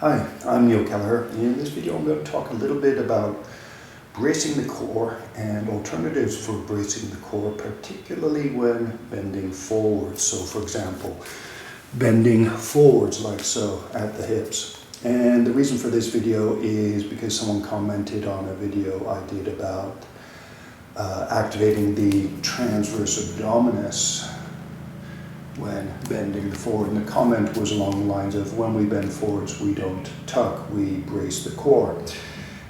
Hi, I'm Neil Kelleher. In this video I'm going to talk a little bit about bracing the core and alternatives for bracing the core, particularly when bending forwards. So for example, bending forwards like so at the hips. And the reason for this video is because someone commented on a video I did about activating the transverse abdominis when bending forward, and the comment was along the lines of, when we bend forwards we don't tuck, we brace the core.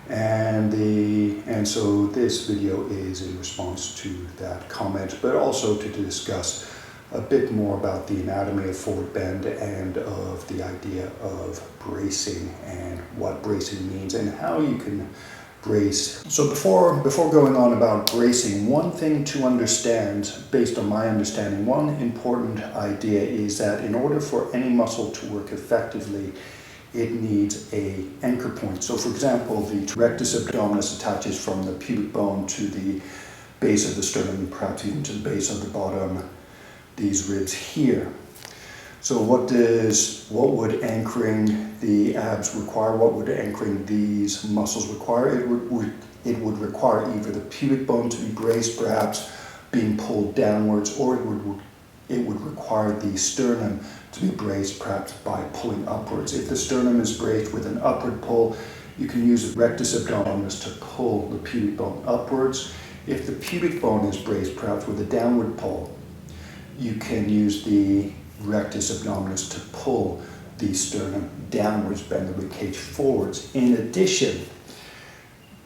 And so this video is in response to that comment, but also to discuss a bit more about the anatomy of forward bend and of the idea of bracing and what bracing means and how you can brace. So before going on about bracing, one thing to understand, based on my understanding, one important idea is that in order for any muscle to work effectively, it needs an anchor point. So for example, the rectus abdominis attaches from the pubic bone to the base of the sternum, perhaps even to the base of the bottom, these ribs here. So what would anchoring the abs require? What would anchoring these muscles require? It would require either the pubic bone to be braced, perhaps being pulled downwards, or it would require the sternum to be braced, perhaps by pulling upwards. If the sternum is braced with an upward pull, you can use the rectus abdominis to pull the pubic bone upwards. If the pubic bone is braced, perhaps with a downward pull, you can use the rectus abdominis to pull the sternum downwards, bend the ribcage forwards. In addition,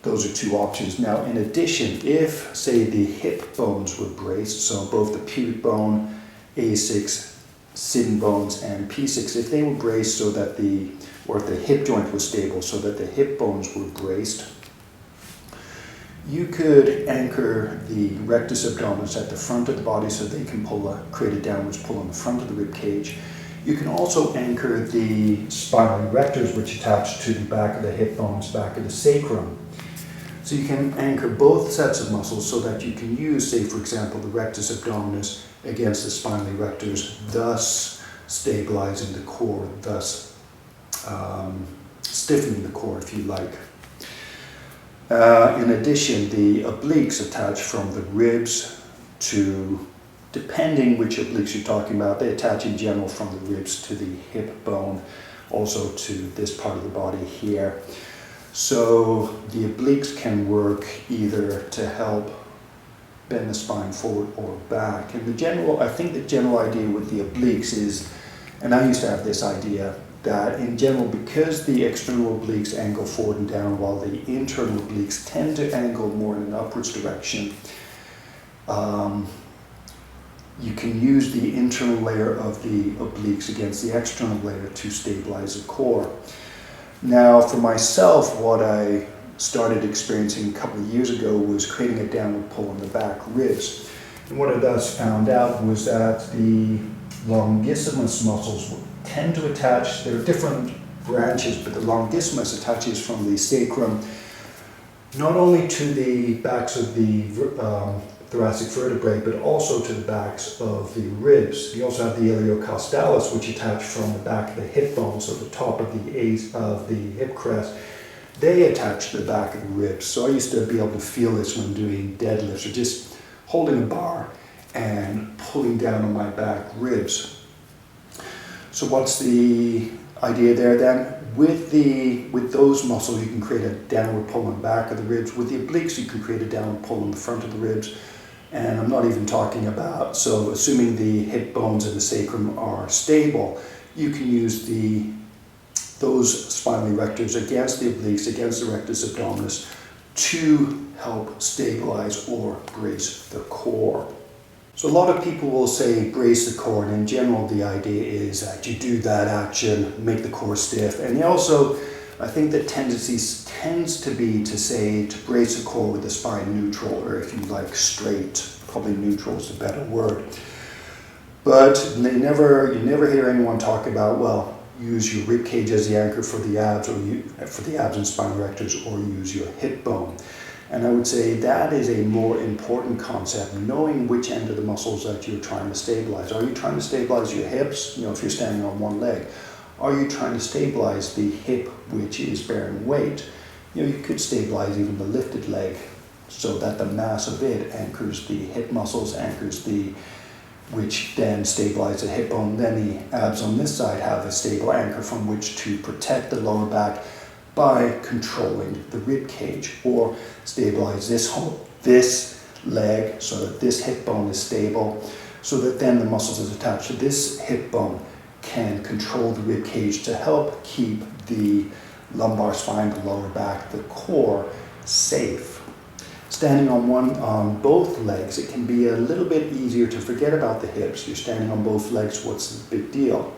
those are two options. Now, in addition, if, say, the hip bones were braced, so both the pubic bone, A6, sin bones, and P6, if they were braced so that if the hip joint was stable so that the hip bones were braced, you could anchor the rectus abdominis at the front of the body so they can create a downwards pull on the front of the rib cage. You can also anchor the spinal erectors, which attach to the back of the hip bones, back of the sacrum. So you can anchor both sets of muscles so that you can use, say for example, the rectus abdominis against the spinal erectors, thus stabilizing the core, thus stiffening the core, if you like. In addition, the obliques attach from the ribs to, depending which obliques you're talking about, they attach in general from the ribs to the hip bone, also to this part of the body here. So the obliques can work either to help bend the spine forward or back. And I think the general idea with the obliques is, and I used to have this idea, that in general, because the external obliques angle forward and down while the internal obliques tend to angle more in an upwards direction, you can use the internal layer of the obliques against the external layer to stabilize the core. Now, for myself, what I started experiencing a couple of years ago was creating a downward pull on the back ribs. And what I thus found out was that the longissimus muscles tend to attach, there are different branches, but the longissimus attaches from the sacrum not only to the backs of the thoracic vertebrae, but also to the backs of the ribs. You also have the iliocostalis, which attach from the back of the hip bone, so the top of the hip crest. They attach to the back of the ribs. So I used to be able to feel this when doing deadlifts, or just holding a bar and pulling down on my back ribs. So what's the idea there then? With those muscles you can create a downward pull on the back of the ribs. With the obliques you can create a downward pull on the front of the ribs. And I'm not even talking about, so assuming the hip bones and the sacrum are stable, you can use those spinal erectors against the obliques, against the rectus abdominis, to help stabilize or brace the core. So a lot of people will say brace the core, and in general the idea is that you do that action, make the core stiff. And also, I think the tendency tends to be to say to brace the core with the spine neutral, or if you like straight, probably neutral is a better word. But you never hear anyone talk about, well, use your rib cage as the anchor for the abs, or for the abs and spinal erectors, or use your hip bone. And I would say that is a more important concept, knowing which end of the muscles that you're trying to stabilize. Are you trying to stabilize your hips, if you're standing on one leg? Are you trying to stabilize the hip which is bearing weight? You could stabilize even the lifted leg so that the mass of it anchors the hip muscles, which then stabilize the hip bone. Then the abs on this side have a stable anchor from which to protect the lower back by controlling the rib cage, or stabilize this leg so that this hip bone is stable, so that then the muscles is attached to this hip bone can control the rib cage to help keep the lumbar spine, the lower back, the core safe. Standing on both legs, it can be a little bit easier to forget about the hips. You're standing on both legs, what's the big deal?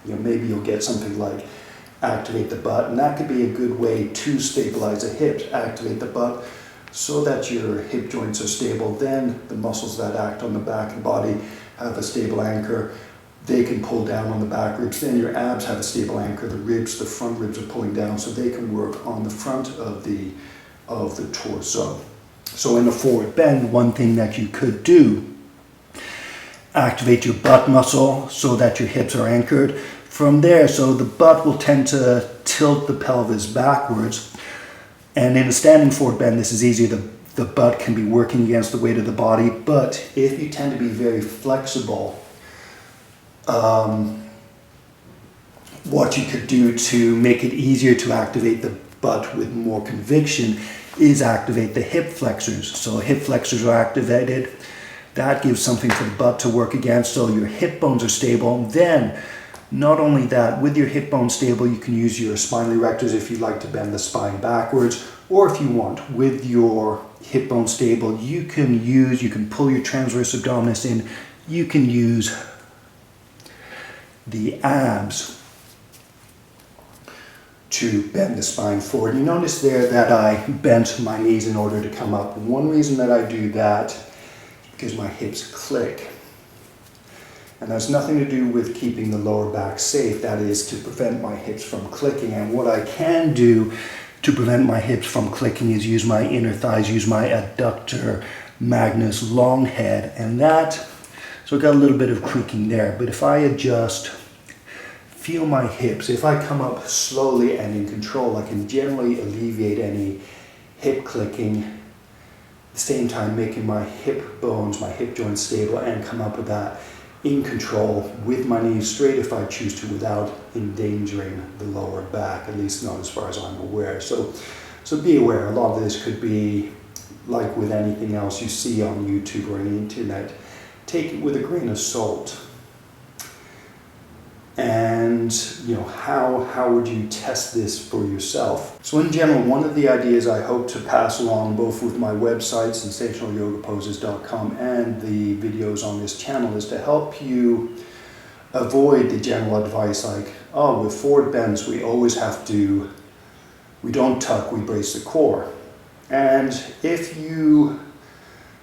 Maybe you'll get something like activate the butt, and that could be a good way to stabilize the hips. Activate the butt so that your hip joints are stable. Then the muscles that act on the back and body have a stable anchor. They can pull down on the back ribs. Then your abs have a stable anchor. The front ribs are pulling down, so they can work on the front of the torso. So in a forward bend, one thing that you could do, activate your butt muscle so that your hips are anchored. From there, so the butt will tend to tilt the pelvis backwards. And in a standing forward bend, this is easier. The butt can be working against the weight of the body. But if you tend to be very flexible, what you could do to make it easier to activate the butt with more conviction is activate the hip flexors. So hip flexors are activated. That gives something for the butt to work against, so your hip bones are stable. Then, not only that, with your hip bones stable, you can use your spinal erectors if you like to bend the spine backwards, or if you want, with your hip bone stable, you can pull your transverse abdominis in, you can use the abs to bend the spine forward. You notice there that I bent my knees in order to come up. And one reason that I do that is because my hips click. And that's nothing to do with keeping the lower back safe. That is to prevent my hips from clicking. And what I can do to prevent my hips from clicking is use my inner thighs, use my adductor magnus long head. And so I got a little bit of creaking there. But if I adjust, feel my hips. If I come up slowly and in control, I can generally alleviate any hip clicking, at the same time making my hip bones, my hip joints stable, and come up with that in control with my knees straight if I choose to, without endangering the lower back, at least not as far as I'm aware. So be aware, a lot of this could be like with anything else you see on YouTube or on the internet. Take it with a grain of salt. And how would you test this for yourself? So in general, one of the ideas I hope to pass along, both with my website, sensationalyogaposes.com, and the videos on this channel, is to help you avoid the general advice like, with forward bends, we don't tuck, we brace the core. And if you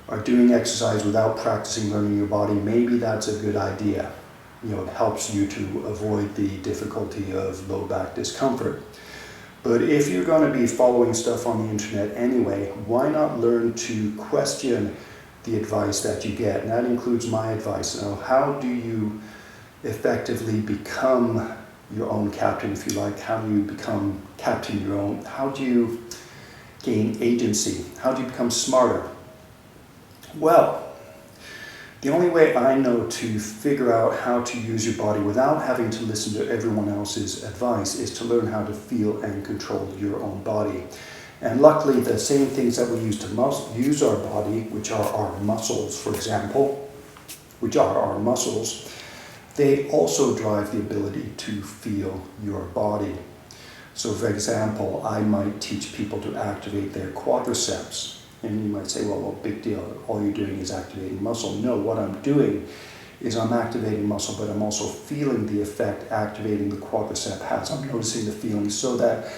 are doing exercise without practicing learning your body, maybe that's a good idea. It helps you to avoid the difficulty of low back discomfort. But if you're going to be following stuff on the internet anyway, why not learn to question the advice that you get? And that includes my advice. Now, how do you effectively become your own captain, if you like? How do you become captain your own? How do you gain agency? How do you become smarter? Well, the only way I know to figure out how to use your body without having to listen to everyone else's advice is to learn how to feel and control your own body. And luckily, the same things that we use to use our body, which are our muscles, for example, they also drive the ability to feel your body. So for example, I might teach people to activate their quadriceps. And you might say, well, big deal, all you're doing is activating muscle. No, what I'm doing is I'm activating muscle, but I'm also feeling the effect activating the quadricep has. I'm noticing the feeling so that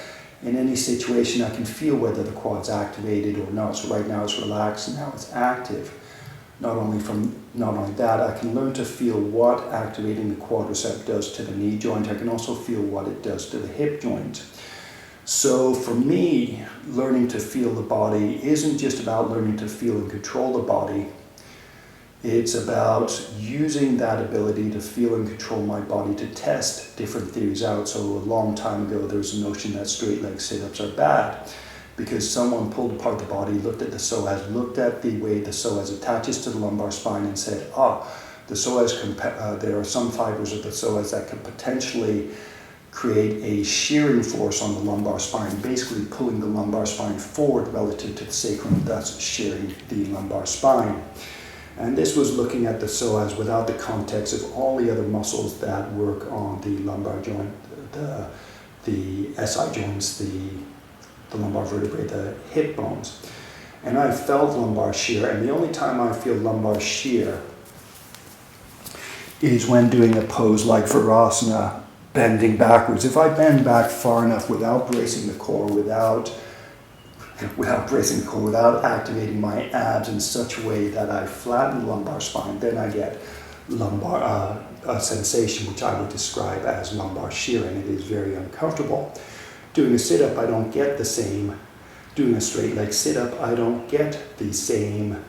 in any situation I can feel whether the quad's activated or not. So right now it's relaxed and now it's active. Not only that, I can learn to feel what activating the quadricep does to the knee joint. I can also feel what it does to the hip joint. So for me, learning to feel the body isn't just about learning to feel and control the body. It's about using that ability to feel and control my body to test different theories out. So a long time ago, there was a notion that straight leg sit-ups are bad because someone pulled apart the body, looked at the psoas, looked at the way the psoas attaches to the lumbar spine and said, the psoas, there are some fibers of the psoas that can potentially create a shearing force on the lumbar spine, basically pulling the lumbar spine forward relative to the sacrum, thus shearing the lumbar spine. And this was looking at the psoas without the context of all the other muscles that work on the lumbar joint, the SI joints, the lumbar vertebrae, the hip bones. And I felt lumbar shear, and the only time I feel lumbar shear is when doing a pose like Virasana, bending backwards. If I bend back far enough without bracing the core, without activating my abs in such a way that I flatten the lumbar spine, then I get lumbar a sensation which I would describe as lumbar shear, and it is very uncomfortable. Doing a sit-up, I don't get the same. Doing a straight leg sit-up, I don't get the same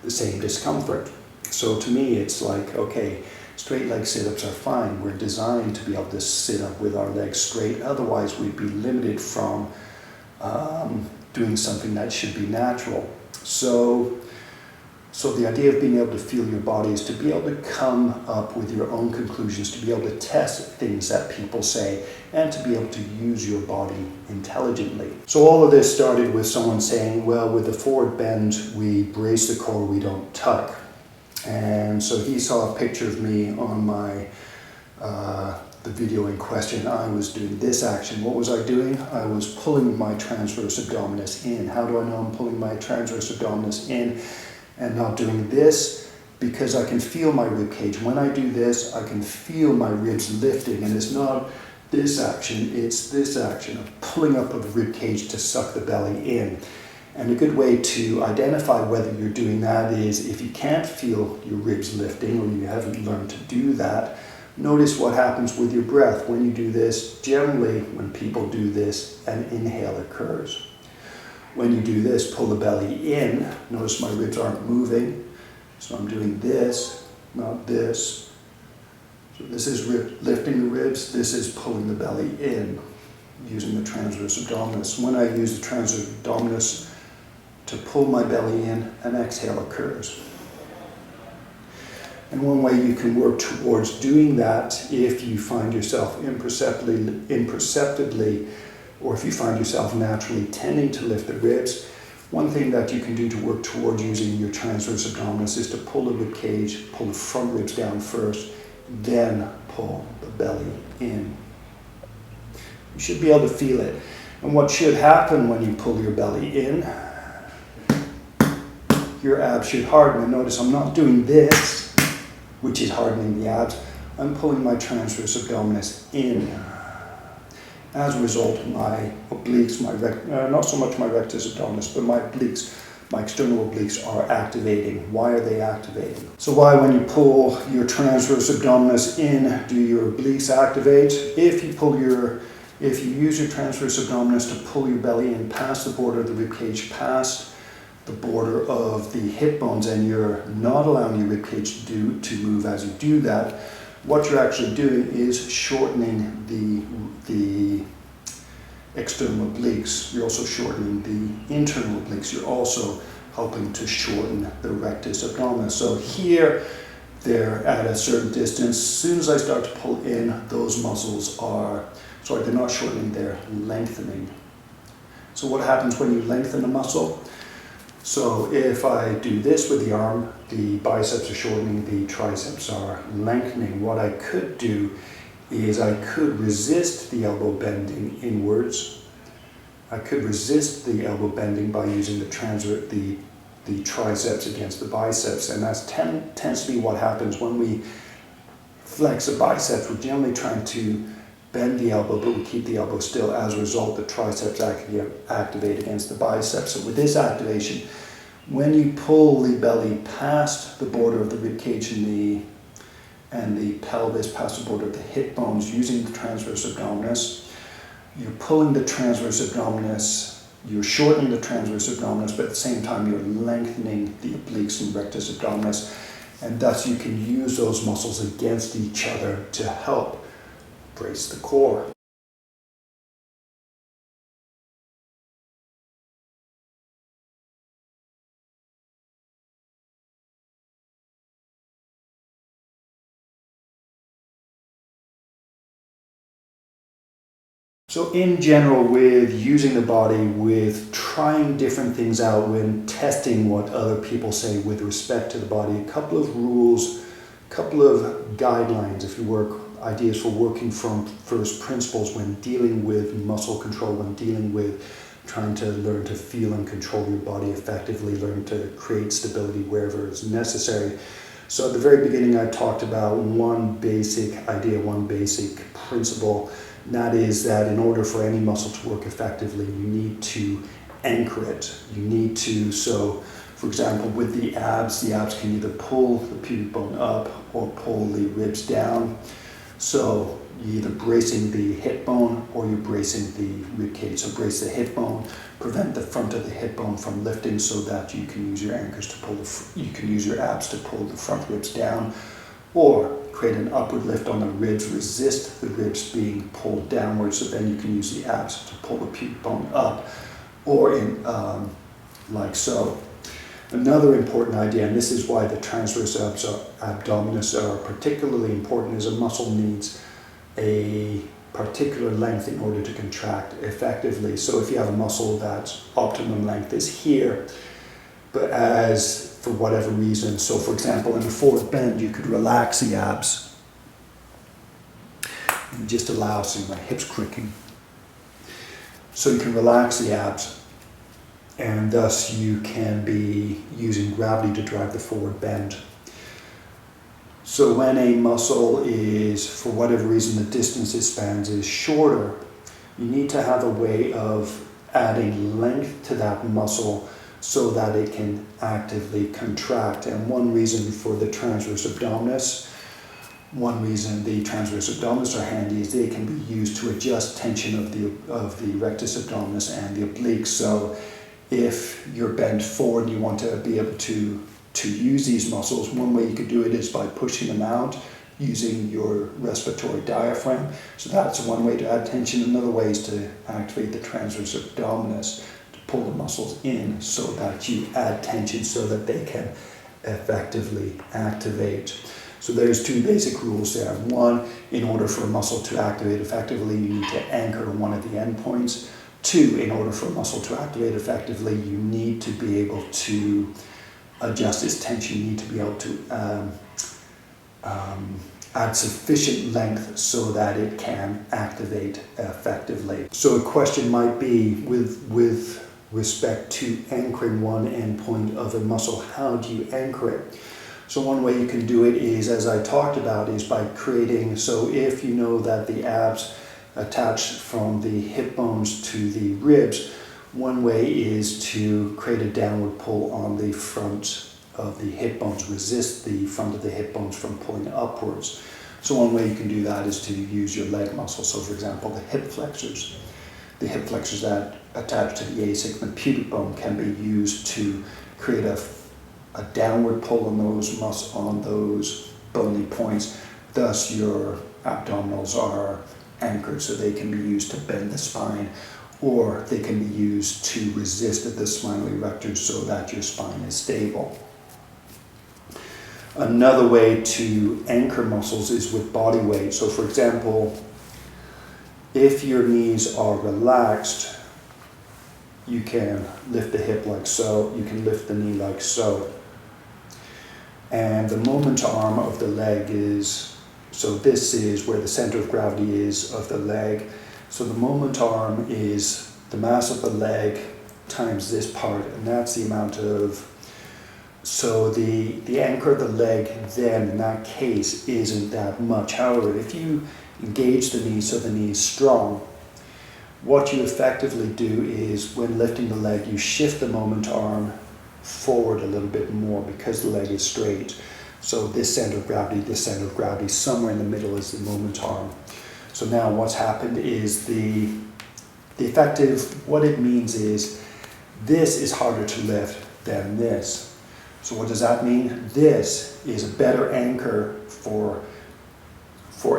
discomfort. So to me, it's like, okay, straight leg sit-ups are fine. We're designed to be able to sit up with our legs straight. Otherwise, we'd be limited from doing something that should be natural. So the idea of being able to feel your body is to be able to come up with your own conclusions, to be able to test things that people say, and to be able to use your body intelligently. So all of this started with someone saying, well, with the forward bend, we brace the core, we don't tuck. And so he saw a picture of me on my the video in question. I was doing this action. What was I doing? I was pulling my transverse abdominis in. How do I know I'm pulling my transverse abdominis in and not doing this? Because I can feel my rib cage. When I do this, I can feel my ribs lifting, and it's not this action, it's this action of pulling up of the rib cage to suck the belly in. And a good way to identify whether you're doing that is if you can't feel your ribs lifting or you haven't learned to do that, notice what happens with your breath. When you do this, generally when people do this, an inhale occurs. When you do this, pull the belly in. Notice my ribs aren't moving. So I'm doing this, not this. So this is lifting the ribs. This is pulling the belly in using the transverse abdominis. When I use the transverse abdominis to pull my belly in, an exhale occurs. And one way you can work towards doing that, if you find yourself imperceptibly, or if you find yourself naturally tending to lift the ribs, one thing that you can do to work toward using your transverse abdominis is to pull the rib cage, pull the front ribs down first, then pull the belly in. You should be able to feel it. And what should happen when you pull your belly in, your abs should harden. And notice I'm not doing this, which is hardening the abs. I'm pulling my transverse abdominis in. As a result, my obliques, not so much my rectus abdominis, but my obliques, my external obliques are activating. Why are they activating? So why, when you pull your transverse abdominis in, do your obliques activate? If you use your transverse abdominis to pull your belly in past the border of the rib cage, past the border of the hip bones, and you're not allowing your rib cage to move as you do that, what you're actually doing is shortening the external obliques. You're also shortening the internal obliques. You're also helping to shorten the rectus abdominis. So here, they're at a certain distance. As soon as I start to pull in, those muscles they're not shortening, they're lengthening. So what happens when you lengthen a muscle? So if I do this with the arm, the biceps are shortening, the triceps are lengthening. What I could do is I could resist the elbow bending inwards. I could resist the elbow bending by using the triceps against the biceps, and that tends to be what happens when we flex the biceps. We're generally trying to bend the elbow, but we keep the elbow still. As a result, the triceps activate against the biceps. So with this activation, when you pull the belly past the border of the rib cage and the pelvis, past the border of the hip bones, using the transverse abdominis, you're pulling the transverse abdominis you're shortening the transverse abdominis, but at the same time you're lengthening the obliques and rectus abdominis, and thus you can use those muscles against each other to help brace the core. So in general, with using the body, with trying different things out, when testing what other people say with respect to the body, a couple of rules, a couple of guidelines, if you work, ideas for working from first principles when dealing with muscle control, when dealing with trying to learn to feel and control your body effectively, learn to create stability wherever it's necessary. So at the very beginning, I talked about one basic idea, one basic principle. And that is that in order for any muscle to work effectively, you need to anchor it. You need to, so for example, with the abs can either pull the pubic bone up or pull the ribs down. So you're either bracing the hip bone or you're bracing the rib cage. So brace the hip bone, prevent the front of the hip bone from lifting so that you can use your anchors to pull you can use your abs to pull the front ribs down, or create an upward lift on the ribs, resist the ribs being pulled downwards, so then you can use the abs to pull the pubic bone up, or in like so. Another important idea, and this is why the transverse abdominis are particularly important, is a muscle needs a particular length in order to contract effectively. So if you have a muscle that's optimum length is here, but as for whatever reason, so for example in a forward bend you could relax the abs and just allow, see my hips cricking, so you can relax the abs and thus you can be using gravity to drive the forward bend. So when a muscle is, for whatever reason, the distance it spans is shorter, you need to have a way of adding length to that muscle so that it can actively contract. And one reason for the transverse abdominis, one reason the transverse abdominis are handy is they can be used to adjust tension of the rectus abdominis and the obliques. So if you're bent forward and you want to be able to use these muscles, one way you could do it is by pushing them out using your respiratory diaphragm. So that's one way to add tension. Another way is to activate the transverse abdominis, to pull the muscles in so that you add tension so that they can effectively activate. So there's two basic rules there. One, in order for a muscle to activate effectively, you need to anchor one of the endpoints. Two, in order for a muscle to activate effectively, you need to be able to adjust its tension. You need to be able to add sufficient length so that it can activate effectively. So a question might be, with respect to anchoring one endpoint of a muscle, how do you anchor it? So one way you can do it is, as I talked about, is by creating, so if you know that the abs attach from the hip bones to the ribs, one way is to create a downward pull on the front of the hip bones, resist the front of the hip bones from pulling upwards. So one way you can do that is to use your leg muscle. So for example, the hip flexors that attach to the AC and the pubic bone can be used to create a downward pull on those bony points. Thus your abdominals are anchored, so they can be used to bend the spine, or they can be used to resist the spinal erectors so that your spine is stable. Another way to anchor muscles is with body weight. So for example, if your knees are relaxed, you can lift the hip like so, you can lift the knee like so. And the moment arm of the leg is, so this is where the center of gravity is of the leg. So the moment arm is the mass of the leg times this part, and that's the amount of, so the anchor of the leg then in that case isn't that much. However, if you engage the knee so the knee is strong, what you effectively do is when lifting the leg, you shift the moment arm forward a little bit more because the leg is straight. So this center of gravity, somewhere in the middle is the moment arm. So now what's happened is the what it means is this is harder to lift than this. So what does that mean? This is a better anchor for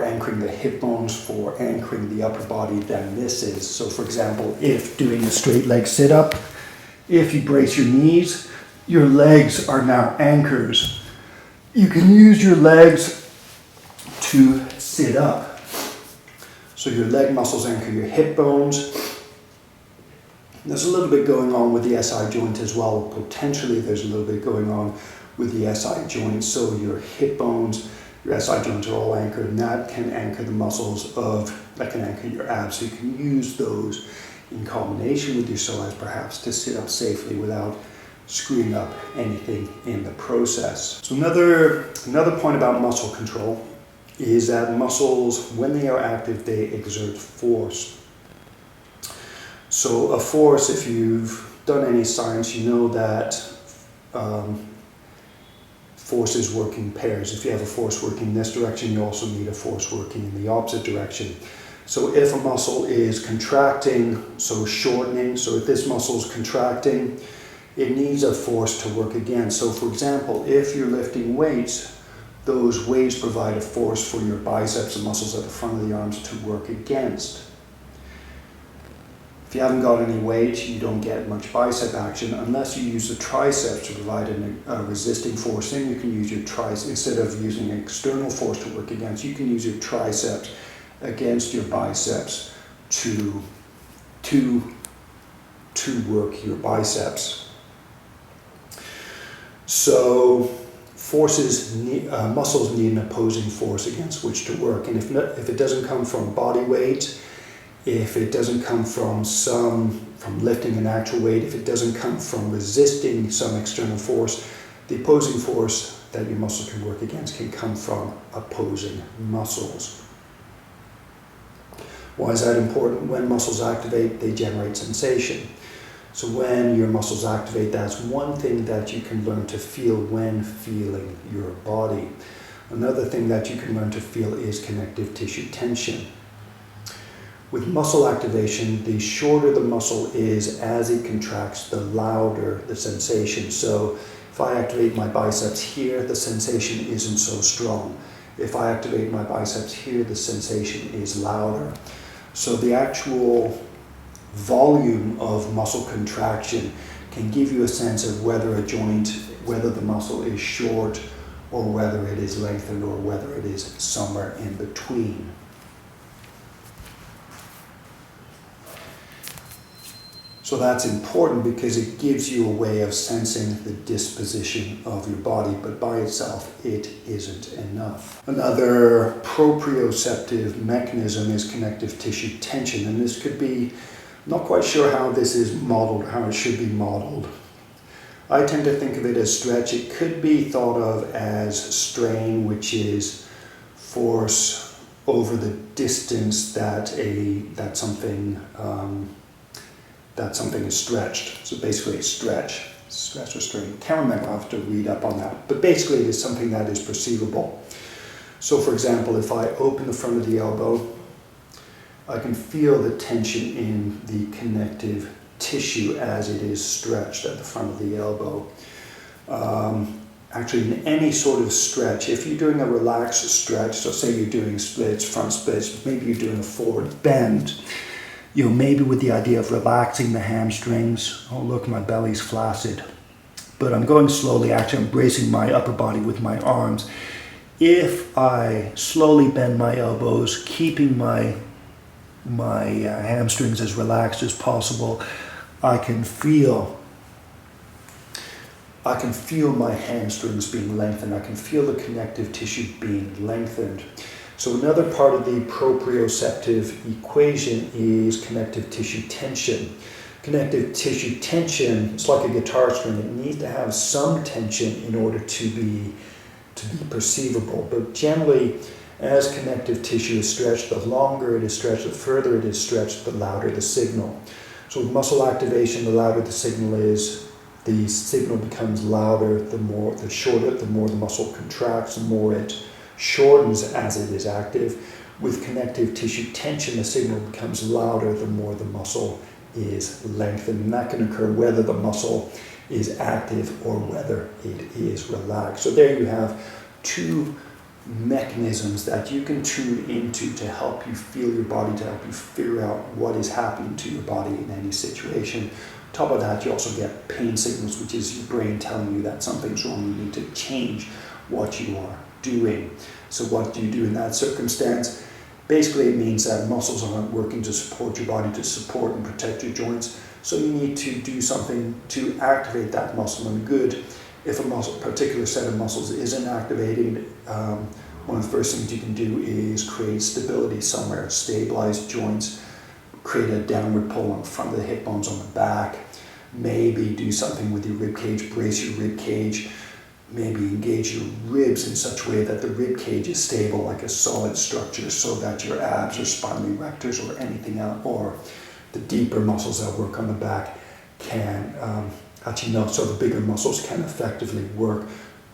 anchoring the hip bones, for anchoring the upper body than this is. So for example, if doing a straight leg sit-up, if you brace your knees, your legs are now anchors. You can use your legs to sit up. So your leg muscles anchor your hip bones. There's a little bit going on with the SI joint as well. Potentially there's a little bit going on with the SI joint. So your hip bones, your SI joints are all anchored, and that can anchor the muscles that can anchor your abs. So you can use those in combination with your psoas perhaps to sit up safely without screwing up anything in the process. So another point about muscle control is that muscles, when they are active, they exert force. So a force, if you've done any science, you know that forces work in pairs. If you have a force working in this direction, you also need a force working in the opposite direction. So if a muscle is contracting, so shortening, so if this muscle is contracting, it needs a force to work against. So for example, if you're lifting weights, those weights provide a force for your biceps and muscles at the front of the arms to work against. If you haven't got any weight, you don't get much bicep action unless you use the triceps to provide a resisting force. Then you can use your triceps, instead of using an external force to work against, you can use your triceps against your biceps to work your biceps. So muscles need an opposing force against which to work, and if it doesn't come from body weight, if it doesn't come from lifting an actual weight, if it doesn't come from resisting some external force, the opposing force that your muscle can work against can come from opposing muscles. Why is that important? When muscles activate, they generate sensation. So when your muscles activate, that's one thing that you can learn to feel when feeling your body. Another thing that you can learn to feel is connective tissue tension. With muscle activation, the shorter the muscle is as it contracts, the louder the sensation. So if I activate my biceps here, the sensation isn't so strong. If I activate my biceps here, the sensation is louder. So the actual volume of muscle contraction can give you a sense of whether the muscle is short or whether it is lengthened or whether it is somewhere in between. So that's important because it gives you a way of sensing the disposition of your body, but by itself it isn't enough. Another proprioceptive mechanism is connective tissue tension, and this could be, not quite sure how this is modeled, how it should be modeled. I tend to think of it as stretch. It could be thought of as strain, which is force over the distance that something is stretched. So basically it's stretch or strain. Can't remember, I'll have to read up on that. But basically it is something that is perceivable. So for example, if I open the front of the elbow, I can feel the tension in the connective tissue as it is stretched at the front of the elbow. Actually, in any sort of stretch, if you're doing a relaxed stretch, so say you're doing splits, front splits, maybe you're doing a forward bend, maybe with the idea of relaxing the hamstrings. Oh, look, my belly's flaccid. But I'm going slowly. Actually, I'm bracing my upper body with my arms. If I slowly bend my elbows, keeping my hamstrings as relaxed as possible, I can feel my hamstrings being lengthened. I can feel the connective tissue being lengthened. So another part of the proprioceptive equation is connective tissue tension. Connective tissue tension, it's like a guitar string. It needs to have some tension in order to be perceivable. But generally, as connective tissue is stretched, the longer it is stretched, the further it is stretched, the louder the signal. So with muscle activation, the louder the signal is, the signal becomes louder, the shorter, the more the muscle contracts, the more it shortens as it is active. With connective tissue tension, the signal becomes louder the more the muscle is lengthened. And that can occur whether the muscle is active or whether it is relaxed. So there you have two mechanisms that you can tune into to help you feel your body, to help you figure out what is happening to your body in any situation. On top of that, you also get pain signals, which is your brain telling you that something's wrong. You need to change what you are doing. So what do you do in that circumstance? Basically, it means that muscles aren't working to support your body, to support and protect your joints. So you need to do something to activate that muscle. And good, if a particular set of muscles isn't activated, one of the first things you can do is create stability somewhere, stabilize joints, create a downward pull on the front of the hip bones on the back, maybe do something with your rib cage, brace your rib cage, maybe engage your ribs in such a way that the rib cage is stable like a solid structure so that your abs or spinal erectors or anything else, or the deeper muscles that work on the back can, so the bigger muscles can effectively work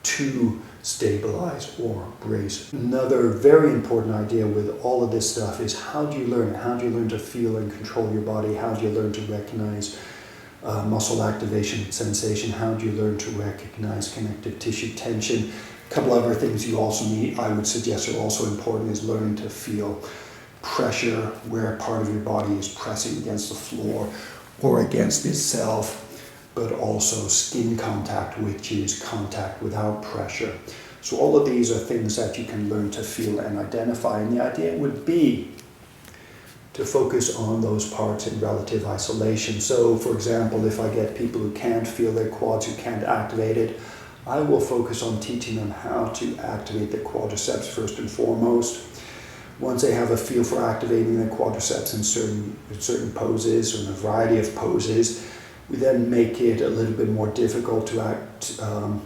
to stabilize or brace. Another very important idea with all of this stuff is how do you learn? How do you learn to feel and control your body? How do you learn to recognize muscle activation and sensation? How do you learn to recognize connective tissue tension? A couple other things you also need, I would suggest, are also important is learning to feel pressure where part of your body is pressing against the floor or against itself, but also skin contact, which is contact without pressure. So all of these are things that you can learn to feel and identify. And the idea would be to focus on those parts in relative isolation. So for example, if I get people who can't feel their quads, who can't activate it, I will focus on teaching them how to activate the quadriceps first and foremost. Once they have a feel for activating the quadriceps in certain poses or in a variety of poses, we then make it a little bit more difficult to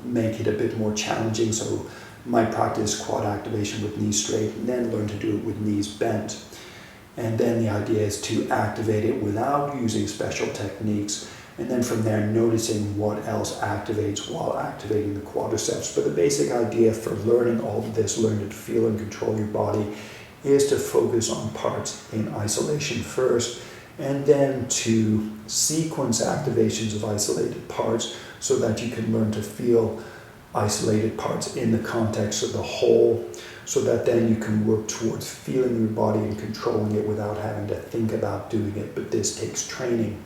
make it a bit more challenging. So might practice quad activation with knees straight and then learn to do it with knees bent. And then the idea is to activate it without using special techniques. And then from there, noticing what else activates while activating the quadriceps. But the basic idea for learning all of this, learning to feel and control your body, is to focus on parts in isolation first, and then to sequence activations of isolated parts so that you can learn to feel isolated parts in the context of the whole, so that then you can work towards feeling your body and controlling it without having to think about doing it. But this takes training.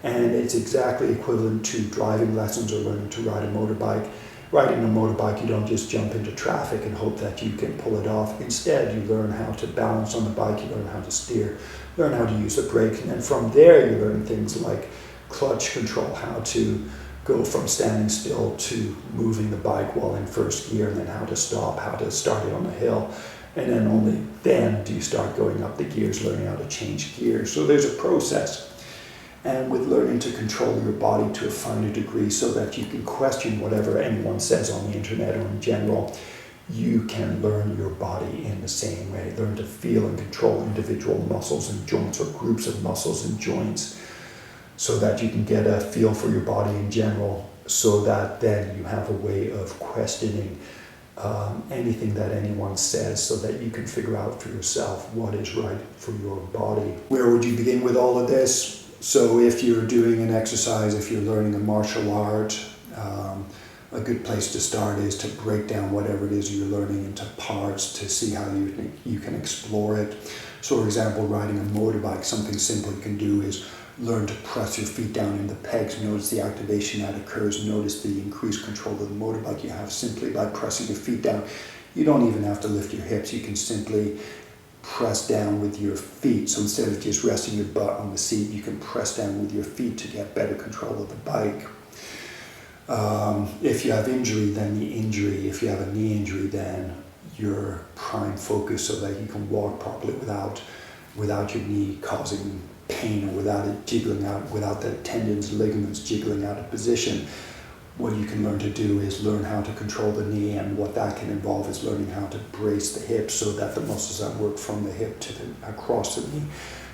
And it's exactly equivalent to driving lessons or learning to ride a motorbike. Riding a motorbike, you don't just jump into traffic and hope that you can pull it off. Instead, you learn how to balance on the bike, you learn how to steer, learn how to use the brakes, and then from there you learn things like clutch control, how to go from standing still to moving the bike while in first gear, and then how to stop, how to start it on a hill, and then only then do you start going up the gears, learning how to change gears. So there's a process. And with learning to control your body to a finer degree so that you can question whatever anyone says on the internet or in general, you can learn your body in the same way. Learn to feel and control individual muscles and joints or groups of muscles and joints so that you can get a feel for your body in general, so that then you have a way of questioning anything that anyone says so that you can figure out for yourself what is right for your body. Where would you begin with all of this? So if you're doing an exercise, if you're learning a martial art, a good place to start is to break down whatever it is you're learning into parts to see how you can explore it. So for example, riding a motorbike, something simple you can do is learn to press your feet down in the pegs. Notice the activation that occurs. Notice the increased control of the motorbike you have simply by pressing your feet down. You don't even have to lift your hips. You can simply press down with your feet. So instead of just resting your butt on the seat, you can press down with your feet to get better control of the bike. If you have injury, then the injury. If you have a knee injury, then your prime focus so that you can walk properly without your knee causing pain or without it jiggling out, without the tendons, ligaments jiggling out of position. What you can learn to do is learn how to control the knee, and what that can involve is learning how to brace the hip so that the muscles that work from the hip to across the knee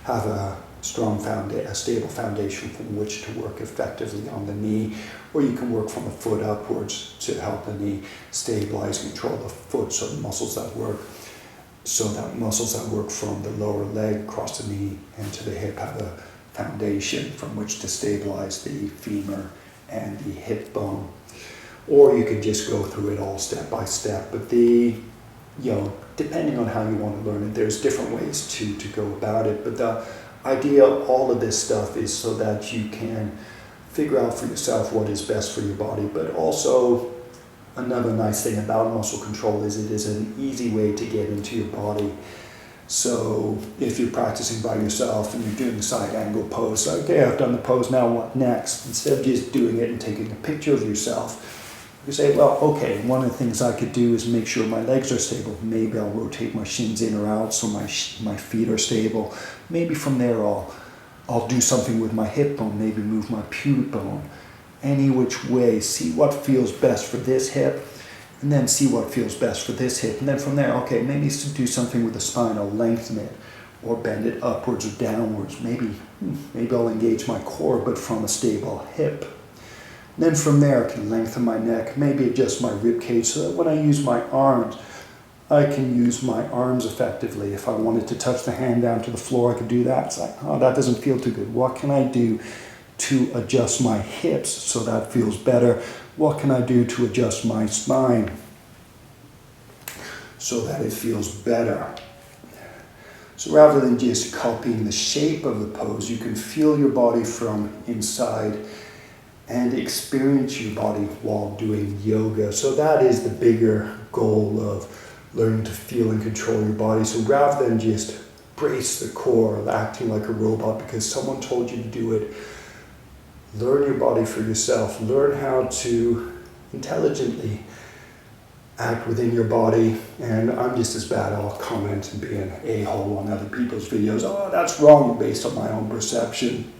have a strong a stable foundation from which to work effectively on the knee. Or you can work from the foot upwards to help the knee stabilize and control the foot, so the muscles that work so that muscles that work from the lower leg across the knee and to the hip have a foundation from which to stabilize the femur and the hip bone. Or you could just go through it all step by step. But depending on how you want to learn it, there's different ways to go about it. But the idea of all of this stuff is so that you can figure out for yourself what is best for your body. But also, another nice thing about muscle control is it is an easy way to get into your body. So if you're practicing by yourself and you're doing the side angle pose, okay, I've done the pose, now what next? Instead of just doing it and taking a picture of yourself, you say, well, okay, one of the things I could do is make sure my legs are stable. Maybe I'll rotate my shins in or out so my feet are stable. Maybe from there I'll do something with my hip bone, maybe move my pubic bone. Any which way, see what feels best for this hip, and then see what feels best for this hip. And then from there, okay, maybe do something with the spine. I'll lengthen it or bend it upwards or downwards. Maybe I'll engage my core, but from a stable hip. Then from there, I can lengthen my neck, maybe adjust my ribcage so that when I use my arms, I can use my arms effectively. If I wanted to touch the hand down to the floor, I could do that. It's like, oh, that doesn't feel too good. What can I do to adjust my hips so that feels better? What can I do to adjust my spine so that it feels better? So rather than just copying the shape of the pose, you can feel your body from inside and experience your body while doing yoga. So that is the bigger goal of learning to feel and control your body. So rather than just brace the core, acting like a robot because someone told you to do it, learn your body for yourself. Learn how to intelligently act within your body. And I'm just as bad. I'll comment and be an a-hole on other people's videos. Oh, that's wrong based on my own perception.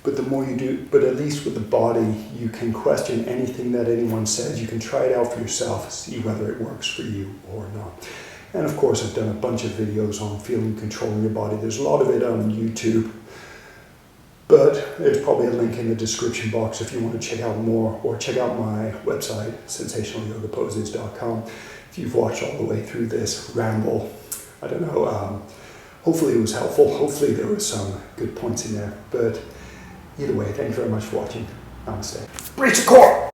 But the more you do, but at least with the body, you can question anything that anyone says. You can try it out for yourself, see whether it works for you or not. And of course, I've done a bunch of videos on feeling and controlling your body. There's a lot of it on YouTube, but there's probably a link in the description box if you want to check out more, or check out my website, sensationalyogaposes.com. If you've watched all the way through this ramble, I don't know, hopefully it was helpful. Hopefully there were some good points in there, but either way, thank you very much for watching. Namaste. Brace the core!